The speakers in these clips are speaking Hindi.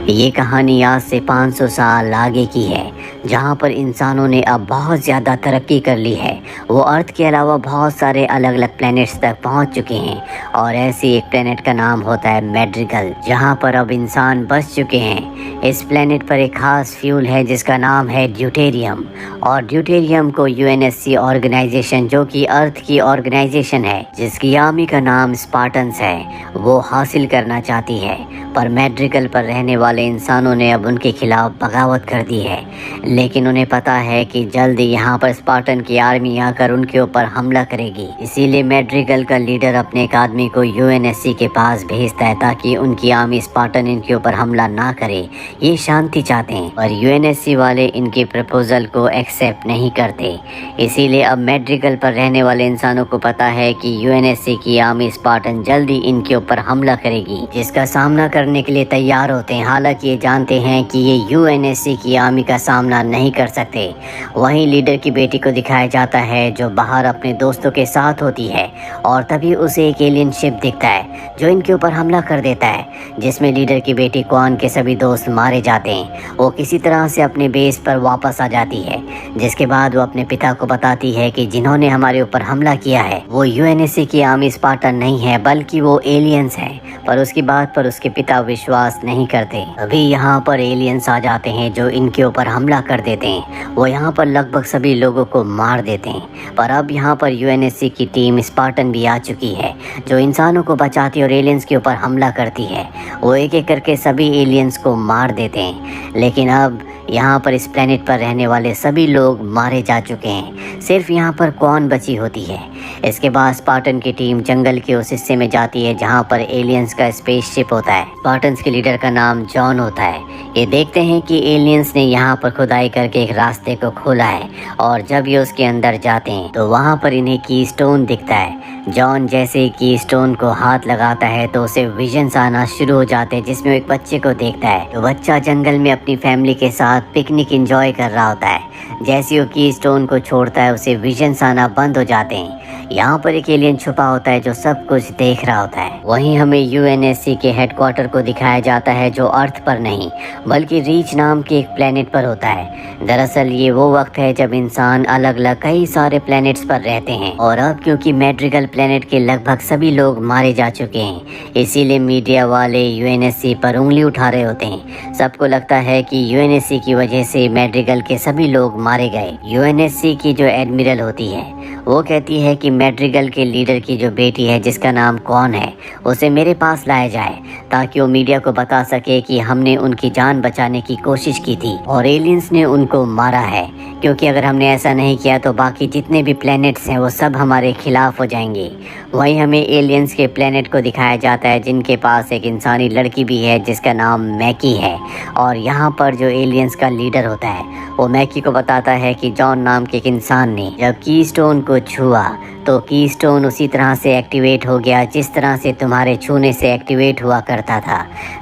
ये कहानी आज से 500 साल आगे की है, जहाँ पर इंसानों ने अब बहुत ज़्यादा तरक्की कर ली है। वो अर्थ के अलावा बहुत सारे अलग अलग प्लैनेट्स तक पहुँच चुके हैं और ऐसी एक प्लैनेट का नाम होता है मैड्रिगल, जहाँ पर अब इंसान बस चुके हैं। इस प्लैनेट पर एक खास फ्यूल है जिसका नाम है ड्यूटेरियम, और ड्यूटेरियम को यूएनएससी ऑर्गेनाइजेशन, जो कि अर्थ की ऑर्गेनाइजेशन है जिसकी आर्मी का नाम स्पार्टन्स है, वो हासिल करना चाहती है। पर मैड्रिगल पर रहने वाले इंसानों ने अब उनके खिलाफ बगावत कर दी है, लेकिन उन्हें पता है कि जल्द यहाँ पर स्पार्टन की आर्मी आकर उनके ऊपर हमला करेगी। इसीलिए मैड्रिगल का लीडर अपने एक आदमी को यूएनएससी के पास भेजता है ताकि उनकी आर्मी स्पार्टन इनके ऊपर हमला ना करे। ये शांति चाहते हैं, पर यूएनएससी वाले इनके प्रपोजल को एक्सेप्ट नहीं करते। इसीलिए अब मैड्रिगल पर रहने वाले इंसानों को पता है कि यूएनएससी की आर्मी स्पार्टन जल्दी इनके ऊपर हमला करेगी, जिसका सामना करने के लिए तैयार होते हैं। हालांकि ये जानते हैं कि ये यूएनएससी की आर्मी का सामना नहीं कर सकते। वहीं लीडर की बेटी को दिखाया जाता है जो बाहर अपने दोस्तों के साथ होती है, और तभी उसे एक एलियन शिप दिखता है जो इनके ऊपर हमला कर देता है, जिसमें लीडर की बेटी क्वान के सभी दोस्त मारे जाते हैं। वो किसी तरह से अपने बेस पर वापस आ जाती है, जिसके बाद वो अपने पिता को बताती है कि जिन्होंने हमारे ऊपर हमला किया है वो यूएनएससी की आर्मी स्पार्टन नहीं है, बल्कि वो एलियंस हैं। पर उसकी बात पर उसके पिता विश्वास नहीं करते। अभी यहाँ पर एलियंस आ जाते हैं जो इनके ऊपर हमला कर देते हैं। वो यहाँ पर लगभग सभी लोगों को मार देते हैं। पर अब यहाँ पर यूएनएससी की टीम स्पार्टन भी आ चुकी है, जो इंसानों को बचाती और एलियंस के ऊपर हमला करती है। वो एक एक करके सभी एलियंस को मार देते हैं, लेकिन अब यहाँ पर इस प्लेनेट पर रहने वाले सभी लोग मारे जा चुके हैं। सिर्फ यहाँ पर क्वान बची होती है। इसके बाद स्पार्टन की टीम जंगल के उस हिस्से में जाती है जहाँ पर एलियंस का स्पेसशिप होता है। स्पार्टन्स के लीडर का नाम जॉन होता है। ये देखते हैं कि एलियंस ने यहाँ पर खुदाई करके एक रास्ते को खोला है, और जब ये उसके अंदर जाते हैं तो वहाँ पर इन्हें कीस्टोन दिखता है। जॉन जैसे ही कीस्टोन को हाथ लगाता है तो उसे विजन्स आना शुरू हो जाते हैं, जिसमें एक बच्चे को देखता है। तो बच्चा जंगल में अपनी फैमिली के साथ पिकनिक एंजॉय कर रहा होता है। जैसे वो कीस्टोन को छोड़ता है उसे विजन्स आना बंद हो जाते हैं। यहाँ पर एक एलियन छुपा होता है जो सब कुछ देख रहा होता है। वहीं हमें यूएनएससी के हेडक्वार्टर को दिखाया जाता है जो अर्थ पर नहीं बल्कि रीच नाम के एक प्लेनेट पर होता है। दरअसल ये वो वक्त है जब इंसान अलग अलग कई सारे प्लेनेट्स पर रहते हैं, और अब क्योंकि मैड्रिगल प्लेनेट के लगभग सभी लोग मारे जा चुके हैं, इसीलिए मीडिया वाले यूएनएससी पर उंगली उठा रहे होते हैं। सबको लगता है कि यूएनएससी की वजह से मैड्रिगल के सभी लोग मारे गए। यूएनएससी की जो एडमिरल होती है वो कहती है कि मैड्रिगल के लीडर की जो बेटी है जिसका नाम कौन है, उसे मेरे पास लाया जाए ताकि वो मीडिया को बता सके कि हमने उनकी जान बचाने की कोशिश की थी और एलियंस ने उनको मारा है, क्योंकि अगर हमने ऐसा नहीं किया तो बाकी जितने भी प्लैनेट्स हैं वो सब हमारे खिलाफ हो जाएंगे। वहीं हमें एलियंस के प्लैनेट को दिखाया जाता है जिनके पास एक इंसानी लड़की भी है जिसका नाम मैकी है, और यहाँ पर जो एलियंस का लीडर होता है वो मैकी को बताता है कि जॉन नाम के एक इंसान ने जब कीस्टोन को छुआ तो कीस्टोन उसी तरह से एक्टिवेट हो गया जिस तरह से तुम्हारे छूने से एक्टिवेट हुआ करता था।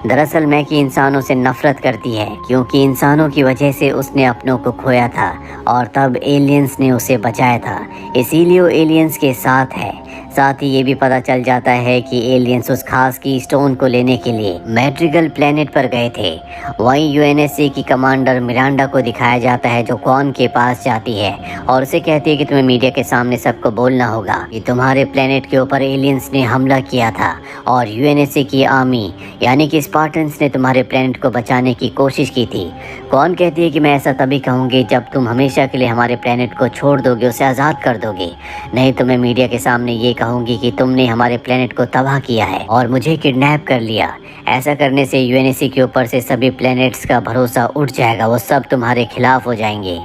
दरअसल मैकी इंसानों से नफरत करती है क्योंकि इंसानों की वजह से उसने अपनों को खोया था, और तब एलियंस ने उसे बचाया था, इसीलिए वो एलियंस के साथ है। साथ ही ये भी पता चल जाता है कि एलियंस उस खास की स्टोन को लेने के लिए मैड्रिगल प्लेनेट पर गए थे। वहीं यूएनएससी की कमांडर मिरांडा को दिखाया जाता है जो क्वान के पास जाती है और उसे कहती है कि तुम्हें मीडिया के सामने सबको बोलना होगा कि तुम्हारे प्लेनेट के ऊपर एलियंस ने हमला किया था और यूएनएससी की आर्मी यानी कि स्पार्टन्स ने तुम्हारे प्लेनेट को बचाने की कोशिश की थी। क्वान कहती है कि मैं ऐसा तभी कहूँगी जब तुम हमेशा के लिए हमारे प्लेनेट को छोड़ दोगे, उसे आज़ाद कर दोगे, नहीं तो मैं मीडिया के सामने ये कहूँगी कि तुमने हमारे प्लेनेट को तबाह किया है और मुझे किडनैप कर लिया। ऐसा करने से यूएनएससी के ऊपर से सभी प्लेनेट्स का भरोसा उठ जाएगा, वो सब तुम्हारे खिलाफ हो जाएंगे।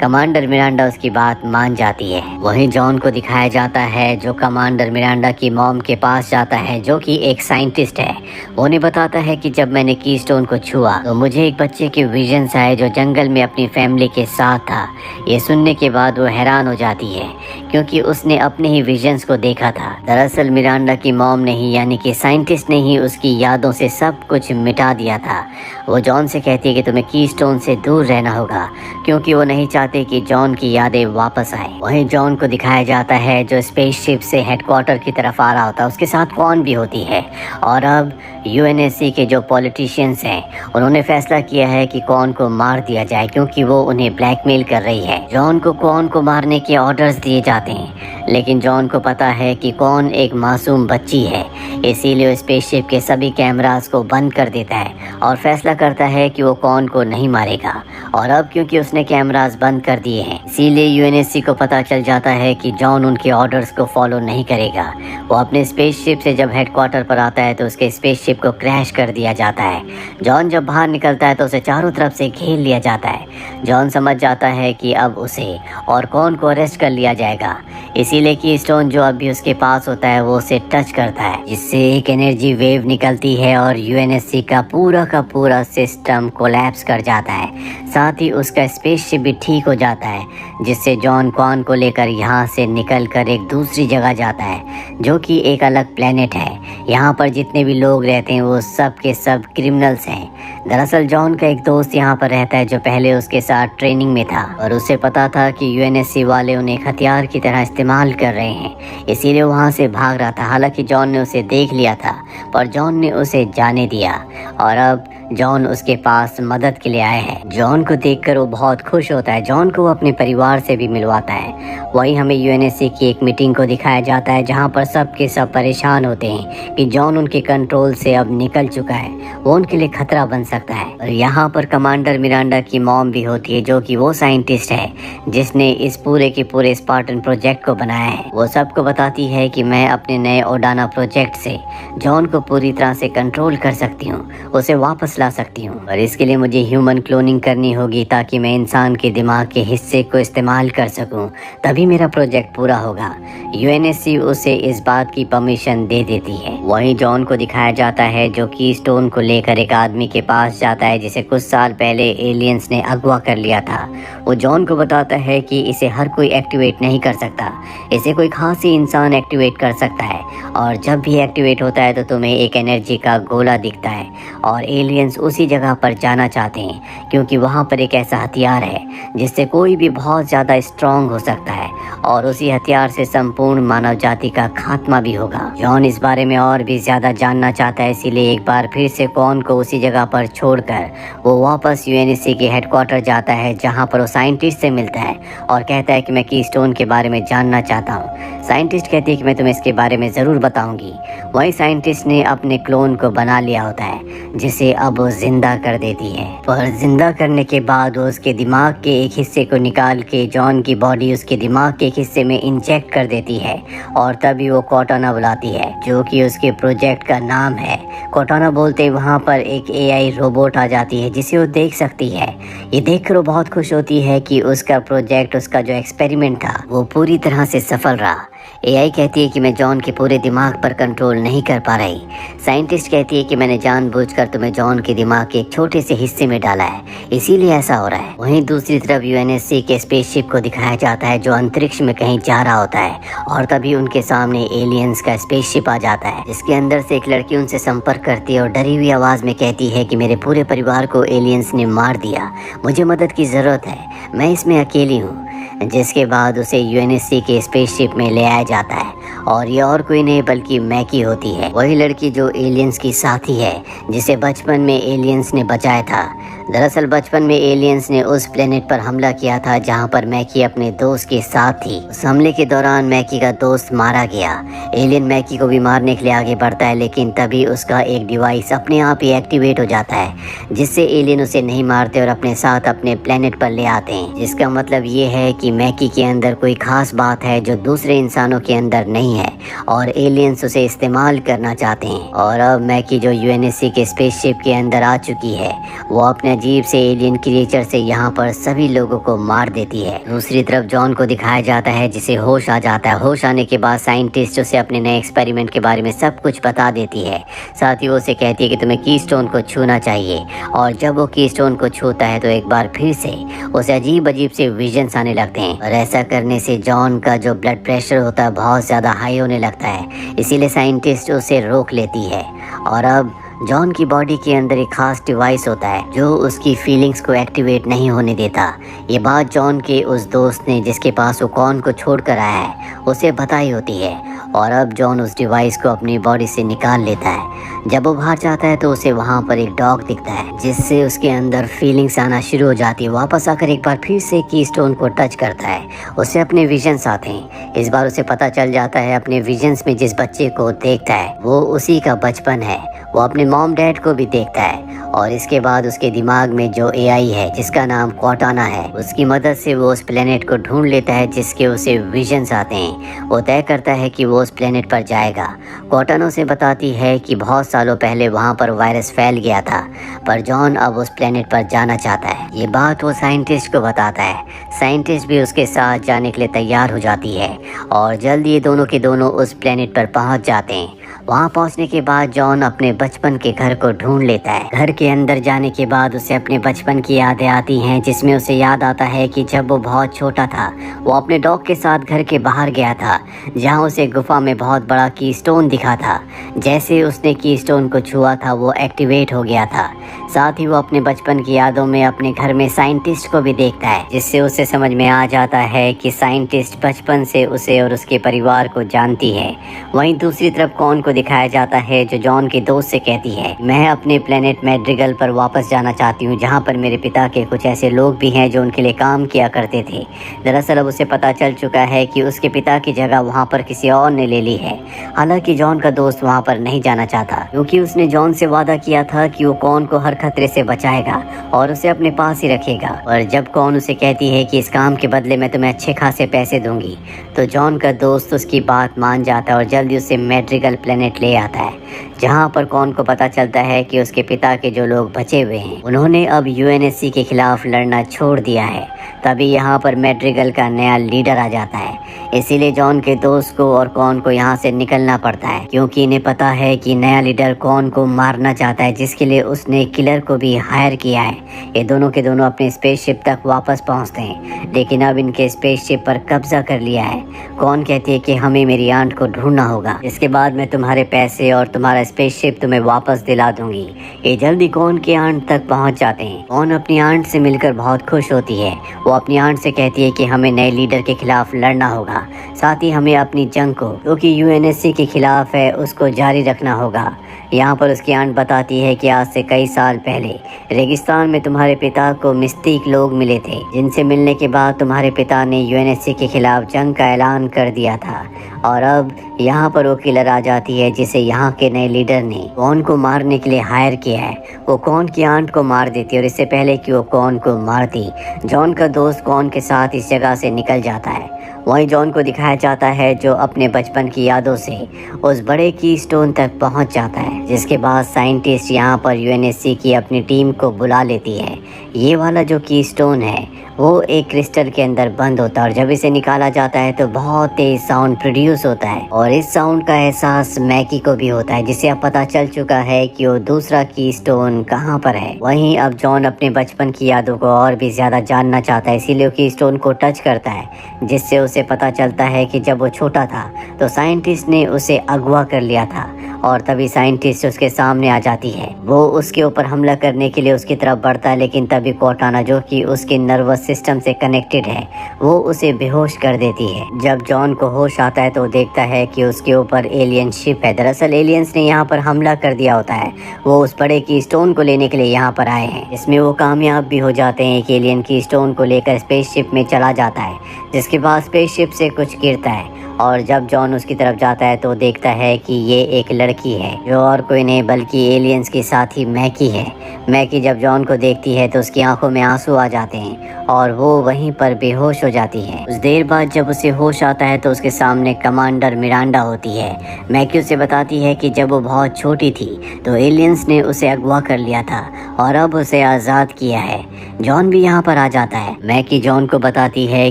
कमांडर मिरांडा उसकी बात मान जाती है। वहीं जॉन को दिखाया जाता है जो कमांडर मिरांडा की मॉम के पास जाता है जो कि एक साइंटिस्ट है। वो उन्हें बताता है कि जब मैंने कीस्टोन को छुआ तो मुझे एक बच्चे के विजन्स आए जो जंगल में अपनी फैमिली के साथ था। ये सुनने के बाद वो हैरान हो जाती है क्योंकि उसने अपने ही विजन्स को देखा था। दरअसल मिरांडा की मॉम ने ही यानी कि साइंटिस्ट ने ही उसकी यादों से सब कुछ मिटा दिया था। वो जॉन से कहती है कि तुम्हें कीस्टोन से दूर रहना होगा क्योंकि वो नहीं चाहते कि जॉन की यादें वापस आए। वहीं जॉन को दिखाया जाता है जो स्पेसशिप से हेडक्वार्टर की तरफ आ रहा होता है, उसके साथ कौन भी होती है। और अब यूएनएससी के जो पॉलिटिशियंस हैं उन्होंने फैसला किया है कि कौन को मार दिया जाए, क्योंकि वो उन्हें ब्लैकमेल कर रही है। जॉन को कौन को मारने के ऑर्डर्स दिए जाते हैं, लेकिन जॉन को पता है कि कौन एक मासूम बच्ची है, इसीलिए वो स्पेसशिप के सभी कैमरास को बंद कर देता है और फैसला करता है कि वो कौन को नहीं मारेगा। और अब क्योंकि उसने कैमरास बंद कर दिए हैं, इसीलिए यूएनएससी को पता चल जाता है कि जॉन उनके ऑर्डर्स को फॉलो नहीं करेगा। वो अपने स्पेसशिप से जब हेडक्वार्टर पर आता है तो उसके स्पेसशिप को क्रैश कर दिया जाता है। जॉन जब बाहर निकलता है तो उसे चारों तरफ से घेर लिया जाता है। जॉन समझ जाता है कि अब उसे और कौन को अरेस्ट कर लिया जाएगा, इसीलिए कीस्टोन जो अभी उसके पास होता है वो उसे टच करता है, जिससे एक एनर्जी वेव निकलती है और यूएनएससी का पूरा सिस्टम कोलैप्स कर जाता है। साथ ही उसका स्पेसशिप भी ठीक हो जाता है, जिससे जॉन क्वान को लेकर यहाँ से निकलकर एक दूसरी जगह जाता है जो कि एक अलग प्लेनेट है। यहाँ पर जितने भी लोग रहते हैं वो सब के सब क्रिमिनल्स हैं। दरअसल जॉन का एक दोस्त यहाँ पर रहता है जो पहले उसके साथ ट्रेनिंग में था और उसे पता था कि यूएनएससी वाले उन्हें एक हथियार की तरह इस्तेमाल कर रहे हैं, इसीलिए वहाँ से भाग रहा था। हालांकि जॉन ने उसे देख लिया था पर जॉन ने उसे जाने दिया और अब जॉन उसके पास मदद के लिए आए हैं। जॉन को देखकर वो बहुत खुश होता है। जॉन को वो अपने परिवार से भी मिलवाता है। वही हमें यूएनएससी की एक मीटिंग को दिखाया जाता है जहाँ पर सब के सब परेशान होते हैं कि जॉन उनके कंट्रोल से अब निकल चुका है, वो उनके लिए खतरा बन सकता है। और यहाँ पर कमांडर मिरांडा की मॉम भी होती है जो कि वो साइंटिस्ट है जिसने इस पूरे के पूरे स्पार्टन प्रोजेक्ट को बनाया है। वो सबको बताती है कि मैं अपने नए ओडाना प्रोजेक्ट से जॉन को पूरी तरह से कंट्रोल कर सकती हूँ, उसे वापस ला सकती हूँ। और इसके लिए मुझे ह्यूमन क्लोनिंग करनी होगी ताकि मैं इंसान के दिमाग के हिस्से को इस्तेमाल कर सकूँ, तभी मेरा प्रोजेक्ट पूरा होगा। यूएनएससी उसे इस बात की परमिशन दे देती है। वहीं जॉन को दिखाया जाता है जो कीस्टोन को लेकर एक आदमी के पास जाता है जिसे कुछ साल पहले एलियंस ने अगवा कर लिया था। वो जॉन को बताता है कि इसे हर कोई एक्टिवेट नहीं कर सकता, इसे कोई खास ही इंसान एक्टिवेट कर सकता है और जब भी एक्टिवेट होता है तो तुम्हें एक एनर्जी का गोला दिखता है और एलियंस उसी जगह पर जाना चाहते हैं क्योंकि वहाँ पर एक ऐसा हथियार है जिससे कोई भी बहुत ज़्यादा स्ट्रॉन्ग हो सकता है और उसी हथियार से संपूर्ण मानव जाति का खात्मा भी होगा। जॉन इस बारे में और भी ज़्यादा जानना चाहता है, इसीलिए एक बार फिर से कॉन को उसी जगह पर छोड़कर वो वापस यूएनएससी के हेडक्वार्टर जाता है जहाँ पर वो साइंटिस्ट से मिलता है और कहता है कि मैं कीस्टोन के बारे में जानना चाहता हूँ। साइंटिस्ट कहती है कि मैं तुम्हें इसके बारे में ज़रूर बताऊंगी। वही साइंटिस्ट ने अपने क्लोन को बना लिया होता है जिसे अब वो जिंदा कर देती है, पर जिंदा करने के बाद वो उसके दिमाग के एक हिस्से को निकाल के जॉन की बॉडी उसके दिमाग के एक हिस्से में इंजेक्ट कर देती है और तभी वो कोटाना बुलाती है जो कि उसके प्रोजेक्ट का नाम है। कोटाना बोलते ही वहाँ पर एक एआई रोबोट आ जाती है जिसे वो देख सकती है। ये देखकर वो बहुत खुश होती है कि उसका प्रोजेक्ट, उसका जो एक्सपेरिमेंट था वो पूरी तरह से सफल रहा। एआई कहती है कि मैं जॉन के पूरे दिमाग पर कंट्रोल नहीं कर पा रही। साइंटिस्ट कहती है कि मैंने जानबूझकर तुम्हें जॉन के दिमाग के एक छोटे से हिस्से में डाला है, इसीलिए ऐसा हो रहा है। वहीं दूसरी तरफ यूएनएससी के स्पेसशिप को दिखाया जाता है जो अंतरिक्ष में कहीं जा रहा होता है और तभी उनके सामने एलियंस का स्पेसशिप आ जाता है जिसके अंदर से एक लड़की उनसे संपर्क करती है और डरी हुई आवाज़ में कहती है कि मेरे पूरे परिवार को एलियंस ने मार दिया, मुझे मदद की ज़रूरत है, मैं इसमें अकेली हूँ। जिसके बाद उसे यूएनएससी के स्पेसशिप में ले आया जाता है और ये और कोई नहीं बल्कि मैकी होती है, वही लड़की जो एलियंस की साथी है जिसे बचपन में एलियंस ने बचाया था। दरअसल बचपन में एलियंस ने उस प्लेनेट पर हमला किया था जहां पर मैकी अपने दोस्त के साथ थी। उस हमले के दौरान मैकी का दोस्त मारा गया। एलियन मैकी को भी मारने के लिए आगे बढ़ता है लेकिन तभी उसका एक डिवाइस अपने आप ही एक्टिवेट हो जाता है जिससे एलियन उसे नहीं मारते और अपने साथ अपने प्लेनेट पर ले आते हैं, जिसका मतलब ये है कि मैकी के अंदर कोई खास बात है जो दूसरे इंसानों के अंदर नहीं है और एलियंस उसे इस्तेमाल करना चाहते हैं। और अब मैकी जो यूएनएससी के स्पेसशिप के अंदर आ चुकी है वो अपने अजीब से एलियन क्रिएचर से यहाँ पर सभी लोगों को मार देती है। दूसरी तरफ जॉन को दिखाया जाता है जिसे होश आ जाता है। होश आने के बाद साइंटिस्ट उसे अपने नए एक्सपेरिमेंट के बारे में सब कुछ बता देती है। साथ ही वो उसे कहती है कि तुम्हें कीस्टोन को छूना चाहिए और जब वो कीस्टोन को छूता है तो एक बार फिर से उसे अजीब अजीब से विजन्स आने लगते हैं और ऐसा करने से जॉन का जो ब्लड प्रेशर होता है बहुत ज़्यादा हाई होने लगता है, इसीलिए साइंटिस्ट उसे रोक लेती है। और अब जॉन की बॉडी के अंदर एक खास डिवाइस होता है जो उसकी फीलिंग्स को एक्टिवेट नहीं होने देता। ये बात जॉन के उस दोस्त ने जिसके पास वो कॉन को छोड़ कर आया है उसे बताई होती है और अब जॉन उस डिवाइस को अपनी बॉडी से निकाल लेता है। जब वो बाहर जाता है तो उसे वहाँ पर एक डॉग दिखता है जिससे उसके अंदर फीलिंग्स आना शुरू हो जाती है। वापस आकर एक बार फिर से कीस्टोन को टच करता है, उसे अपने विजन्स आते हैं। इस बार उसे पता चल जाता है अपने विजन्स में जिस बच्चे को देखता है वो उसी का बचपन है। वो अपने मॉम डैड को भी देखता है और इसके बाद उसके दिमाग में जो एआई है जिसका नाम कॉर्टाना है उसकी मदद से वो उस प्लेनेट को ढूंढ लेता है जिसके उसे विजन्स आते हैं। वो तय करता है कि वो उस प्लेनेट पर जाएगा। कॉर्टाना उसे बताती है कि बहुत सालों पहले वहाँ पर वायरस फैल गया था पर जॉन अब उस प्लेनेट पर जाना चाहता है। ये बात वो साइंटिस्ट को बताता है। साइंटिस्ट भी उसके साथ जाने के लिए तैयार हो जाती है और जल्द ये दोनों के दोनों उस प्लेनेट पर पहुँच जाते हैं। वहाँ पहुँचने के बाद जॉन अपने बचपन के घर को ढूंढ लेता है। घर के अंदर जाने के बाद उसे अपने बचपन की यादें आती हैं जिसमें उसे याद आता है कि जब वो बहुत छोटा था वो अपने डॉग के साथ घर के बाहर गया था जहाँ उसे गुफा में बहुत बड़ा कीस्टोन दिखा था। जैसे उसने कीस्टोन को छुआ था वो एक्टिवेट हो गया था। साथ ही वो अपने बचपन की यादों में अपने घर में साइंटिस्ट को भी देखता है जिससे उसे समझ में आ जाता है कि साइंटिस्ट बचपन से उसे और उसके परिवार को जानती है। वहीं दूसरी तरफ कॉन को दिखाया जाता है जो जॉन के दोस्त से कहती है मैं अपने प्लेनेट मैड्रिगल पर वापस जाना चाहती हूँ जहाँ पर मेरे पिता के कुछ ऐसे लोग भी हैं जो उनके लिए काम किया करते थे। दरअसल अब उसे पता चल चुका है कि उसके पिता की जगह वहाँ पर किसी और ने ले ली है। हालांकि जॉन का दोस्त वहाँ पर नहीं जाना चाहता क्योंकि उसने जॉन से वादा किया था कि वो कॉन को हर खतरे से बचाएगा और उसे अपने पास ही रखेगा। और जब कॉन उसे कहती है कि इस काम के बदले मैं तुम्हें अच्छे खासे पैसे दूंगी तो जॉन का दोस्त उसकी बात मान जाता है और जल्दी उसे मैड्रिगल प्लेनेट ले आता है जहाँ पर कॉन को पता चलता है कि उसके पिता के जो लोग बचे हुए हैं उन्होंने अब यूएनएससी के खिलाफ लड़ना छोड़ दिया है। तभी यहाँ पर मैड्रिगल का नया लीडर आ जाता है। इसीलिए जॉन के दोस्त को और कॉन को यहाँ से निकलना पड़ता है क्योंकि इन्हें पता है कि नया लीडर कॉन को मारना चाहता है जिसके लिए उसने किलर को भी हायर किया है। ये दोनों के दोनों अपने स्पेसशिप तक वापस पहुँचते हैं लेकिन अब इनके स्पेसशिप पर कब्जा कर लिया है। कॉन कहती है कि हमें मेरी आंट को ढूंढना होगा, इसके बाद मैं तुम्हारे पैसे और तुम्हारा स्पेसशिप तुम्हें वापस दिला दूंगी। ये जल्दी कॉन की आंट तक पहुंच जाते हैं। कॉन अपनी आंट से मिलकर बहुत खुश होती है। वो अपनी आंट से कहती है कि हमें नए लीडर के खिलाफ लड़ना होगा, साथ ही हमें अपनी जंग को जो कि यूएनएससी के खिलाफ है उसको जारी रखना होगा। यहाँ पर उसकी आंट बताती है कि आज से कई साल पहले रेगिस्तान में तुम्हारे पिता को मिस्टिक लोग मिले थे जिनसे मिलने के बाद तुम्हारे पिता ने यूएनएससी के खिलाफ जंग का ऐलान कर दिया था। और अब यहाँ पर वो किलर आ जाती है जिसे यहाँ के नए लीडर ने कॉन को मारने के लिए हायर किया है। वो कॉन की आंट को मार देती है और इससे पहले कि वो कॉन को मारती जॉन का दोस्त कॉन के साथ इस जगह से निकल जाता है। वहीं जॉन को दिखाया जाता है जो अपने बचपन की यादों से उस बड़े कीस्टोन तक पहुंच जाता है जिसके बाद साइंटिस्ट यहाँ पर यूएनएससी की अपनी टीम को बुला लेती है। ये वाला जो कीस्टोन है वो एक क्रिस्टल के अंदर बंद होता है और जब इसे निकाला जाता है तो बहुत तेज साउंड प्रोड्यूस होता है और इस साउंड का एहसास मैकी को भी होता है जिससे अब पता चल चुका है कि वो दूसरा कीस्टोन कहाँ पर है। वहीं अब जॉन अपने बचपन की यादों को और भी ज्यादा जानना चाहता है, इसीलिए वो कीस्टोन को टच करता है जिससे उसे पता चलता है कि जब वो छोटा था तो साइंटिस्ट ने उसे अगवा कर लिया था और तभी साइंटिस्ट उसके सामने आ जाती है। वो उसके ऊपर हमला करने के लिए उसकी तरफ बढ़ता है लेकिन तभी कॉर्टाना जो कि उसके नर्वस सिस्टम से कनेक्टेड है वो उसे बेहोश कर देती है। जब जॉन को होश आता है तो वो देखता है कि उसके ऊपर एलियन शिप है। दरअसल एलियंस ने यहाँ पर हमला कर दिया होता है। वो उस बड़े की स्टोन को लेने के लिए यहाँ पर आए हैं। इसमें वो कामयाब भी हो जाते हैं कि एलियन की स्टोन को लेकर स्पेसशिप में चला जाता है जिसके बाद स्पेसशिप से कुछ गिरता है और जब जॉन उसकी तरफ जाता है तो देखता है कि ये एक लड़की है जो और कोई नहीं बल्कि एलियंस की साथी मैकी है। मैकी जब जॉन को देखती है तो उसकी आंखों में आंसू आ जाते हैं और वो वहीं पर बेहोश हो जाती है। कुछ देर बाद जब उसे होश आता है तो उसके सामने कमांडर मिरांडा होती है। मैकी उसे बताती है कि जब वो बहुत छोटी थी तो एलियंस ने उसे अगवा कर लिया था और अब उसे आज़ाद किया है। जॉन भी यहाँ पर आ जाता है। मैकी जॉन को बताती है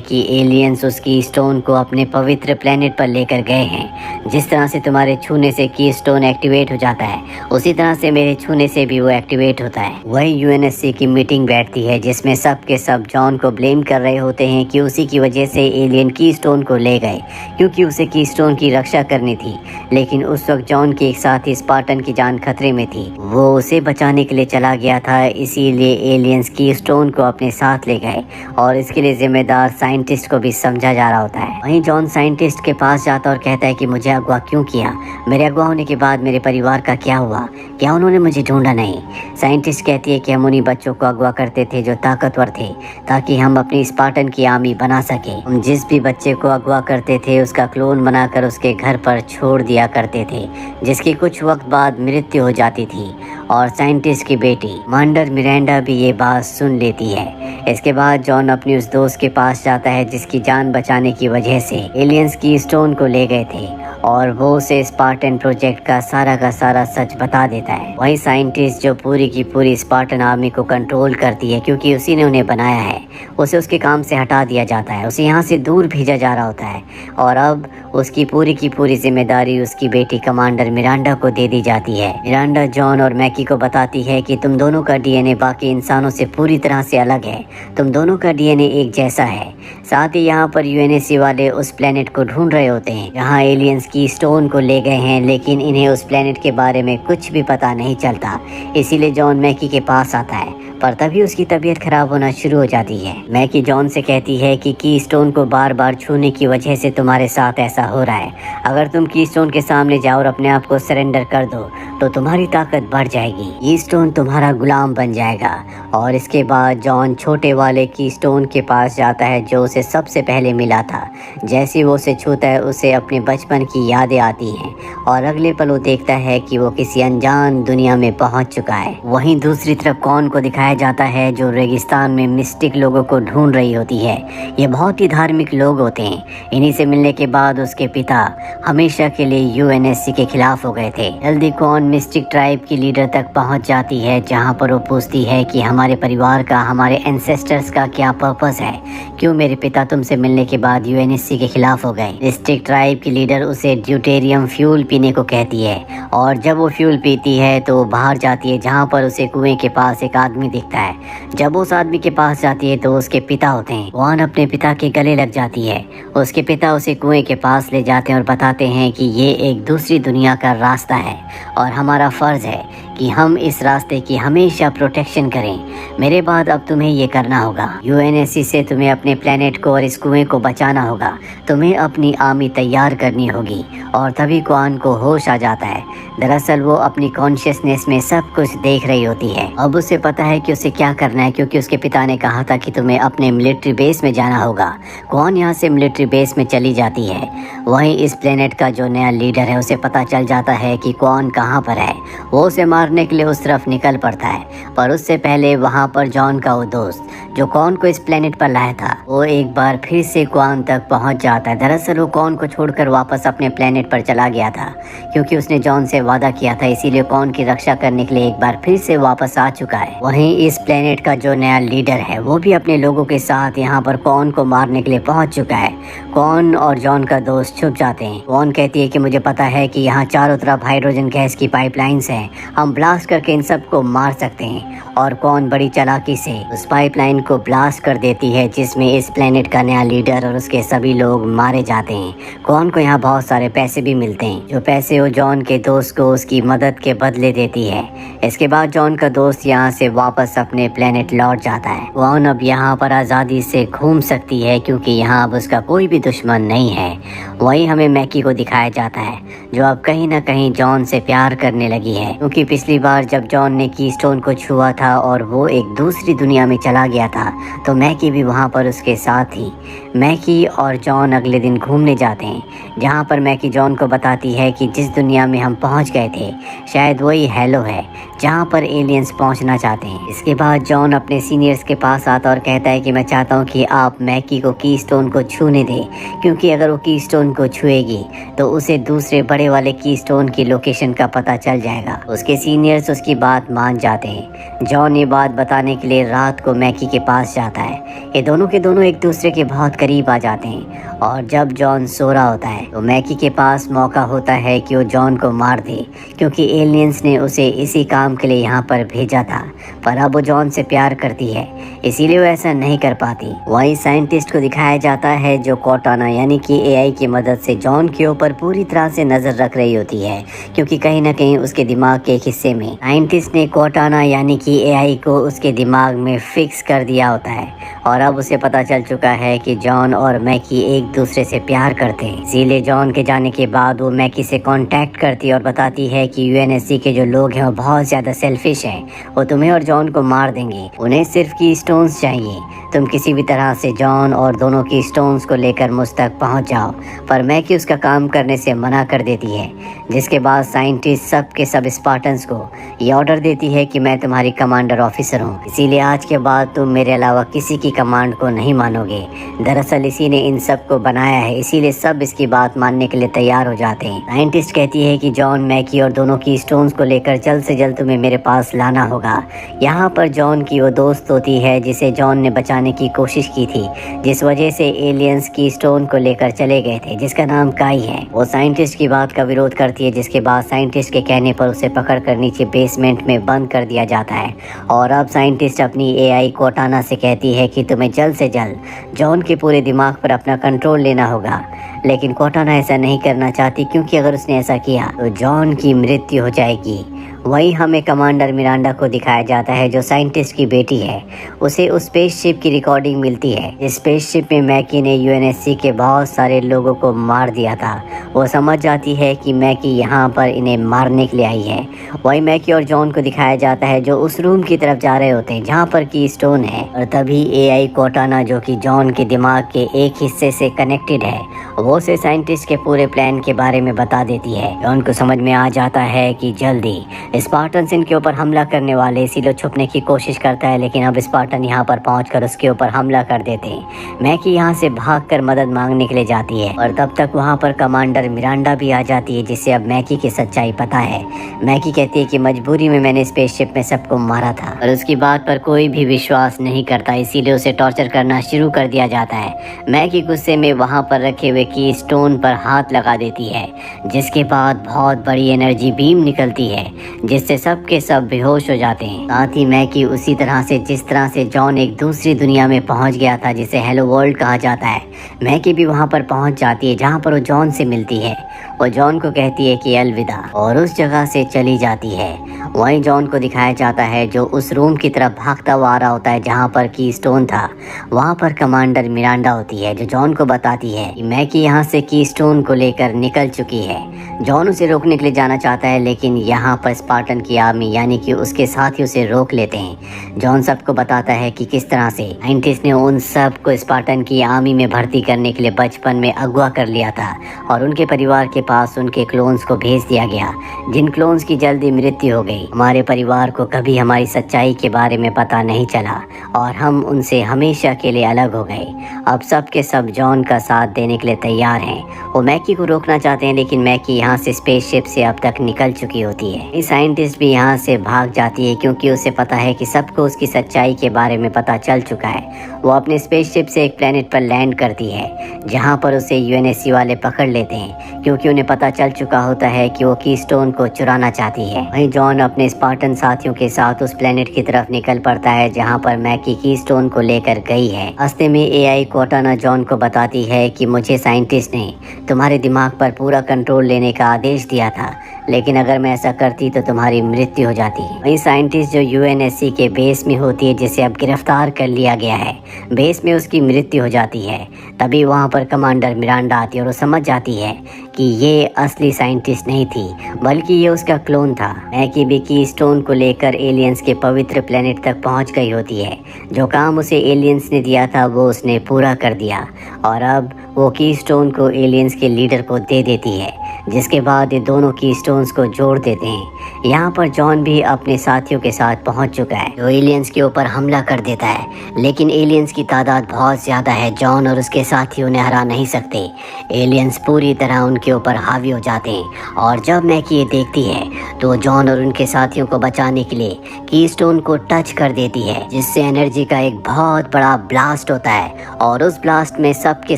कि एलियंस उसकी स्टोन को अपने पवित्र प्लेनेट पर लेकर गए हैं। जिस तरह से तुम्हारे छूने से की स्टोन एक्टिवेट हो जाता है, उसी तरह से मेरे छूने से भी वो एक्टिवेट होता है। वही यूएनएससी की मीटिंग बैठती है जिसमें सब के सब जॉन को ब्लेम कर रहे होते हैं कि उसी की वजह से एलियन की स्टोन को ले गए, क्योंकि उसे की स्टोन की रक्षा करनी थी। लेकिन उस वक्त जॉन के एक साथी स्पार्टन की जान खतरे में थी, वो उसे बचाने के लिए चला गया था, इसीलिए एलियंस की स्टोन को अपने साथ ले गए और इसके लिए जिम्मेदार साइंटिस्ट को भी समझा जा रहा होता है। वहीं जॉन साइंटिस्ट के पास जाता और कहता है कि मुझे अगवा क्यों किया, मेरे अगवा होने के बाद मेरे परिवार का क्या हुआ, क्या उन्होंने मुझे ढूंढा नहीं। साइंटिस्ट कहती है कि हम उन्हीं बच्चों को अगवा करते थे जो ताकतवर थे, ताकि हम अपनी स्पार्टन की आर्मी बना सके। हम जिस भी बच्चे को अगवा करते थे उसका क्लोन बनाकर उसके घर पर छोड़ दिया करते थे, जिसकी कुछ वक्त बाद मृत्यु हो जाती थी। और साइंटिस्ट की बेटी मांडर मिरांडा भी ये बात सुन लेती है। इसके बाद जॉन अपनी उस दोस्त के पास जाता है जिसकी जान बचाने की वजह से एलियंस की स्टोन को ले गए थे, और वो उसे स्पार्टन प्रोजेक्ट का सारा सच बता देता है। वही साइंटिस्ट जो पूरी की पूरी स्पार्टन आर्मी को कंट्रोल करती है, क्योंकि उसी ने उन्हें बनाया है, उसे उसके काम से हटा दिया जाता है, उसे यहाँ से दूर भेजा जा रहा होता है। और अब उसकी पूरी की पूरी जिम्मेदारी उसकी बेटी कमांडर मिरांडा को दे दी जाती है। मिरांडा जॉन और मैकी को बताती है कि तुम दोनों का डीएनए बाकी इंसानों से पूरी तरह से अलग है, तुम दोनों का डीएनए एक जैसा है। साथ ही यहाँ पर यूएनएससी वाले उस प्लेनेट को ढूंढ रहे होते हैं जहाँ एलियंस की स्टोन को ले गए हैं, लेकिन इन्हें उस प्लेनेट के बारे में कुछ भी पता नहीं चलता। इसीलिए जॉन मैकी के पास आता है, पर तभी उसकी तबीयत खराब होना शुरू हो जाती है। मैकी जॉन से कहती है कि की स्टोन को बार बार छूने की वजह से तुम्हारे साथ ऐसा हो रहा है। अगर तुम की स्टोन के सामने जाओ और अपने आप को सरेंडर कर दो तो तुम्हारी ताकत बढ़ जाएगी, ये स्टोन तुम्हारा गुलाम बन जाएगा। और इसके बाद जॉन छोटे वाले की स्टोन के पास जाता है जो उसे सबसे पहले मिला था। जैसे वो उसे छूता है उसे अपने बचपन की यादें आती हैं, और अगले पल वो देखता है कि वो किसी अनजान दुनिया में पहुंच चुका है। वहीं दूसरी तरफ कॉन को दिखाया जाता है जो रेगिस्तान में मिस्टिक लोगों को ढूंढ रही होती है। ये बहुत ही धार्मिक लोग होते हैं। इन्हीं से मिलने के बाद उसके पिता हमेशा के लिए यूएनएससी के खिलाफ हो गए थे। जल्दी कॉन मिस्टिक ट्राइब की लीडर तक पहुंच जाती है, जहां पर वो पूछती है कि हमारे परिवार का, हमारे एंसेस्टर्स का क्या पर्पस है, क्यों मेरे पिता तुमसे मिलने के बाद यूएनएससी के खिलाफ हो गए। मिस्टिक ट्राइब की लीडर उसे ड्यूटेरियम फ्यूल पीने को कहती है, और जब वो फ्यूल पीती है तो वो बाहर जाती है जहाँ पर उसे कुएं के पास एक आदमी दिखता है। जब उस आदमी के पास जाती है तो उसके पिता होते हैं। कॉन अपने पिता के गले लग जाती है। उसके पिता उसे कुएं के पास ले जाते हैं और बताते हैं कि ये एक दूसरी दुनिया का रास्ता है और हमारा फर्ज है कि हम इस रास्ते की हमेशा प्रोटेक्शन करें। मेरे बाद अब तुम्हें ये करना होगा। यूएनएससी से तुम्हें अपने प्लेनेट को और इस कुएं को बचाना होगा। तुम्हें अपनी आर्मी तैयार करनी होगी। और तभी कॉन को होश आ जाता है। दरअसल वो अपनी कॉन्शियसनेस में सब कुछ देख रही होती है। अब उसे पता है कि उसे क्या करना है, क्योंकि उसके पिता ने कहा था कि तुम्हें अपने मिलिट्री बेस में जाना होगा। कॉन यहाँ से मिलिट्री बेस में चली जाती है। वहीं इस प्लेनेट का जो नया लीडर है उसे पता चल जाता है कि कॉन कहाँ पर है। वो उसे मारने के लिए उस तरफ निकल पड़ता है, पर उससे पहले वहाँ पर जॉन का वो दोस्त जो कॉन को इस प्लेनेट पर लाया था, वो एक बार फिर से कॉन तक पहुँच जाता है। दरअसल वो कॉन को छोड़कर वापस अपने प्लेनेट पर चला गया था, क्योंकि उसने जॉन से वादा किया था, इसीलिए कॉन की रक्षा करने के लिए एक बार फिर से वापस आ चुका है। वहीं इस प्लेनेट का जो नया लीडर है वो भी अपने लोगों के साथ यहाँ पर कॉन को मारने के लिए पहुँच चुका है। कॉन और जॉन का दोस्त छुप जाते हैं। कॉन कहती है कि मुझे पता है कि यहाँ चारों तरफ हाइड्रोजन गैस की पाइपलाइंस हैं, हम ब्लास्ट करके इन सबको मार सकते हैं। और कॉन बड़ी चालाकी से उस पाइपलाइन को ब्लास्ट कर देती है, जिसमें इस प्लेनेट का नया लीडर और उसके सभी लोग मारे जाते हैं। कॉन को यहाँ बहुत सारे पैसे भी मिलते हैं, जो पैसे वो जॉन के दोस्त को उसकी मदद के बदले देती है। इसके बाद जॉन का दोस्त यहाँ से वापस अपने प्लेनेट लौट जाता है। कॉन अब यहाँ पर आज़ादी से घूम सकती है, क्योंकि यहाँ अब उसका कोई भी दुश्मन नहीं है। वहीं हमें मैकी को दिखाया जाता है, जो अब कहीं ना कहीं जॉन से प्यार करने लगी है, क्योंकि पिछली बार जब जॉन ने कीस्टोन को छुआ था और वो एक दूसरी दुनिया में चला गया था, तो मैकी भी वहाँ पर उसके साथ थी। मैकी और जॉन अगले दिन घूमने जाते हैं, जहाँ पर मैकी जॉन को बताती है कि जिस दुनिया में हम पहुँच गए थे शायद वही हेलो है, जहाँ पर एलियंस पहुँचना चाहते हैं। इसके बाद जॉन अपने सीनियर्स के पास आता और कहता है कि मैं चाहता हूँ कि आप मैकी को कीस्टोन को छूने दें, क्योंकि अगर वो कीस्टोन को छुएगी तो उसे दूसरे बड़े वाले कीस्टोन की लोकेशन का पता चल जाएगा। उसके सीनियर्स उसकी बात मान जाते हैं। जॉन ये बात बताने के लिए रात को मैकी के पास जाता है। ये दोनों के दोनों एक दूसरे दूसरे के बहुत करीब आ जाते हैं। और जब जॉन सो रहा होता है तो मैकी के पास मौका होता है कि वो जॉन को मार दे, क्योंकि एलियंस ने उसे इसी काम के लिए यहाँ पर भेजा था। पर अब वो जॉन से प्यार करती है, इसीलिए वो ऐसा नहीं कर पाती। वही साइंटिस्ट को दिखाया जाता है जो कोर्टाना यानी कि एआई की मदद से जॉन के ऊपर पूरी तरह से नजर रख रही होती है, क्योंकि कहीं ना कहीं उसके दिमाग के एक हिस्से में साइंटिस्ट ने कोर्टाना यानी कि एआई को उसके दिमाग में फिक्स कर दिया होता है। और अब उसे पता चल चुका है कि जॉन और मैकी एक दूसरे से प्यार करते हैं। इसीलिए जॉन के जाने के बाद वो मैकी से कांटेक्ट करती है और बताती है कि यूएनएससी के जो लोग हैं वो बहुत ज़्यादा सेल्फिश हैं, वो तुम्हें और जॉन को मार देंगे, उन्हें सिर्फ की स्टोन्स चाहिए, तुम किसी भी तरह से जॉन और दोनों की स्टोन्स को लेकर मुझ तक पहुंच जाओ। पर मैकी उसका काम करने से मना कर देती है, जिसके बाद साइंटिस्ट सब के सब स्पार्टन्स को ये ऑर्डर देती है कि मैं तुम्हारी कमांडर ऑफिसर हूँ, इसीलिए आज के बाद तुम मेरे अलावा किसी की कमांड को नहीं मानोगे। दरअसल इसी ने इन सब को बनाया है, इसीलिए सब इसकी बात मानने के लिए तैयार हो जाते हैं। साइंटिस्ट कहती है कि जॉन, मैकी और दोनों की स्टोन्स को लेकर जल्द से जल्द तुम्हें मेरे पास लाना होगा। यहाँ पर जॉन की वो दोस्त होती है जिसे जॉन ने बचाने की कोशिश की थी, जिस वजह से एलियंस की स्टोन को लेकर चले गए थे, जिसका नाम काई है। वो साइंटिस्ट की बात का विरोध करती है, जिसके बाद साइंटिस्ट के कहने पर उसे पकड़कर नीचे बेसमेंट में बंद कर दिया जाता है। और अब साइंटिस्ट अपनी एआई कोर्टाना से कहती है कि तुम्हें जल्द से जल्द जॉन के पूरे दिमाग पर अपना कंट्रोल लेना होगा। लेकिन कोर्टाना ऐसा नहीं करना चाहती, क्योंकि अगर उसने ऐसा किया तो जॉन की मृत्यु हो जाएगी। वहीं हमें कमांडर मिरांडा को दिखाया जाता है जो साइंटिस्ट की बेटी है। उसे उस स्पेसशिप की रिकॉर्डिंग मिलती है। इस स्पेसशिप में मैकी ने यूएनएससी के बहुत सारे लोगों को मार दिया था। वो समझ जाती है कि मैकी यहाँ पर इन्हें मारने के लिए आई है। वहीं मैकी और जॉन को दिखाया जाता है जो उस रूम की तरफ जा रहे होते हैं जहाँ पर की स्टोन है। और तभी एआई कोर्टाना, जो कि जॉन के दिमाग के एक हिस्से से कनेक्टेड है, वो उसे साइंटिस्ट के पूरे प्लान के बारे में बता देती है। जॉन को समझ में आ जाता है कि जल्दी स्पार्टन्स इनके ऊपर हमला करने वाले, इसीलिए छुपने की कोशिश करता है। लेकिन अब स्पार्टन यहाँ पर पहुंचकर उसके ऊपर हमला कर देते हैं। मैकी यहाँ से भागकर मदद मांगने के लिए जाती है और तब तक वहाँ पर कमांडर मिरांडा भी आ जाती है, जिससे अब मैकी की सच्चाई पता है। मैकी कहती है कि मजबूरी में मैंने स्पेसशिप में सबको मारा था, और उसकी बात पर कोई भी विश्वास नहीं करता, इसीलिए उसे टॉर्चर करना शुरू कर दिया जाता है। मैकी गुस्से में वहाँ पर रखे हुए की स्टोन पर हाथ लगा देती है, जिसके बाद बहुत बड़ी एनर्जी बीम निकलती है, जिससे सब के सब बेहोश हो जाते हैं। साथ ही मैकी उसी तरह से जिस तरह से जॉन एक दूसरी दुनिया में पहुंच गया था, जिसे हेलो वर्ल्ड कहा जाता है, मैकी भी वहां पर पहुंच जाती है, जहां पर वो जॉन से मिलती है। वो जॉन को कहती है कि अलविदा, और उस जगह से चली जाती है। वहीं जॉन को दिखाया जाता है जो उस रूम की तरफ भागता हुआ आ रहा होता है जहाँ पर की स्टोन था। वहाँ पर कमांडर मिरांडा होती है जो जॉन को बताती है कि मैकी यहाँ से की स्टोन को लेकर निकल चुकी है। जॉन उसे रोकने के लिए जाना चाहता है, लेकिन यहाँ पर स्पार्टन की आर्मी यानी कि उसके साथी उसे रोक लेते हैं। जॉन सबको बताता है कि किस तरह से साइंटिस्ट ने उन सब को स्पार्टन की आर्मी में भर्ती करने के लिए बचपन में अगवा कर लिया था, और उनके परिवार के पास उनके क्लोन्स को भेज दिया गया, जिन क्लोन्स की जल्दी मृत्यु हो गई। हमारे परिवार को कभी हमारी सच्चाई के बारे में पता नहीं चला, और हम उनसे हमेशा के लिए अलग हो गए। अब सब के सब जॉन का साथ देने के लिए तैयार हैं। वो मैकी को रोकना चाहते हैं, लेकिन मैकी यहाँ से स्पेसशिप से अब तक निकल चुकी होती है। साइंटिस्ट भी यहाँ से भाग जाती है, क्योंकि उसे पता है कि सबको उसकी सच्चाई के बारे में पता चल चुका है। वो अपने स्पेसशिप से एक प्लेनेट पर लैंड करती है, जहाँ पर उसे यूएनएससी वाले पकड़ लेते हैं, क्योंकि उन्हें पता चल चुका होता है कि वो कीस्टोन को चुराना चाहती है। वहीं जॉन अपने स्पार्टन साथियों के साथ उस प्लेनेट की तरफ निकल पड़ता है, जहाँ पर मैकी कीस्टोन को लेकर गई है। रास्ते में एआई कोर्टाना जॉन को बताती है कि मुझे साइंटिस्ट ने तुम्हारे दिमाग पर पूरा कंट्रोल लेने का आदेश दिया था, लेकिन अगर मैं ऐसा करती तो तुम्हारी मृत्यु हो जाती। वहीं साइंटिस्ट जो यूएनएससी के बेस में होती है, जिसे अब गिरफ्तार कर लिया गया है, बेस में उसकी मृत्यु हो जाती है। तभी वहां पर कमांडर मिरांडा आती है और वो समझ जाती है कि ये असली साइंटिस्ट नहीं थी, बल्कि ये उसका क्लोन था। मैकी भी की स्टोन को लेकर एलियंस के पवित्र प्लेनेट तक पहुंच गई होती है। जो काम उसे एलियंस ने दिया था वो उसने पूरा कर दिया, और अब वो की स्टोन को एलियंस के लीडर को दे देती है, जिसके बाद ये दोनों की स्टोन्स को जोड़ देते हैं। यहाँ पर जॉन भी अपने साथियों के साथ पहुँच चुका है, जो एलियंस के ऊपर हमला कर देता है, लेकिन एलियंस की तादाद बहुत ज़्यादा है। जॉन और उसके साथी उन्हें हरा नहीं सकते। एलियंस पूरी तरह उनके उनके ऊपर हावी हो जाते हैं। और जब मैकी ये देखती है तो जॉन और उनके साथियों को बचाने के लिए कीस्टोन को टच कर देती है, जिससे एनर्जी का एक बहुत बड़ा ब्लास्ट होता है और उस ब्लास्ट में सब के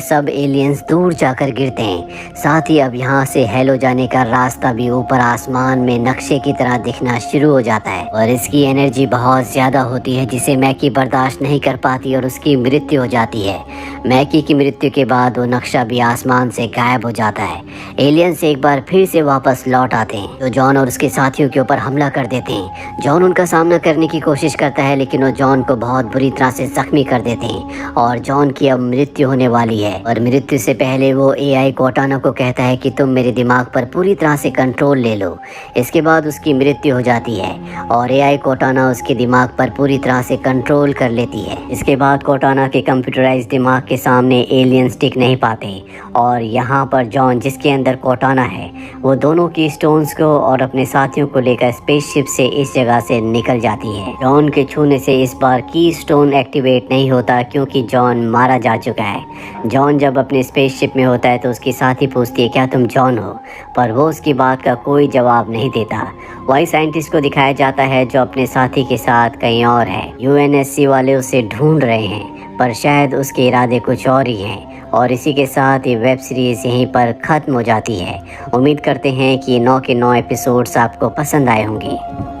सब एलियंस दूर जाकर गिरते हैं। साथ ही अब यहाँ से हेलो जाने का रास्ता भी ऊपर आसमान में नक्शे की तरह दिखना शुरू हो जाता है और इसकी एनर्जी बहुत ज़्यादा होती है, जिसे मैकी बर्दाश्त नहीं कर पाती और उसकी मृत्यु हो जाती है। मैकी की मृत्यु के बाद वो नक्शा भी आसमान से गायब हो जाता है। एलियंस एक बार फिर से वापस लौट आते हैं तो जॉन और उसके साथियों के ऊपर हमला कर देते हैं। जॉन उनका सामना करने की कोशिश करता है, लेकिन वो जॉन को बहुत बुरी तरह से जख्मी कर देते हैं और जॉन की अब मृत्यु होने वाली है। और मृत्यु से पहले वो एआई कोर्टाना को कहता है कि तुम मेरे दिमाग पर पूरी तरह से कंट्रोल ले लो। इसके बाद उसकी मृत्यु हो जाती है और एआई कोर्टाना उसके दिमाग पर पूरी तरह से कंट्रोल कर लेती है। इसके बाद कोर्टाना के कंप्यूटराइज दिमाग के सामने एलियंस टिक नहीं पाते और यहाँ पर जॉन, जिसके अंदर कोर्टाना है, वो दोनों की स्टोन्स को और अपने साथियों को लेकर स्पेसशिप से इस जगह से निकल जाती है। जॉन के छूने से इस बार की स्टोन एक्टिवेट नहीं होता क्योंकि जॉन मारा जा चुका है। जॉन जब अपने स्पेसशिप में होता है तो उसकी साथी पूछती है क्या तुम जॉन हो, पर वो उसकी बात का कोई जवाब नहीं देता। वही साइंटिस्ट को दिखाया जाता है जो अपने साथी के साथ कहीं और है। यूएनएससी वाले उसे ढूंढ रहे हैं, पर शायद उसके इरादे कुछ और ही हैं। और इसी के साथ ये वेब सीरीज़ यहीं पर ख़त्म हो जाती है। उम्मीद करते हैं कि 9 के 9 एपिसोड्स आपको पसंद आए होंगे।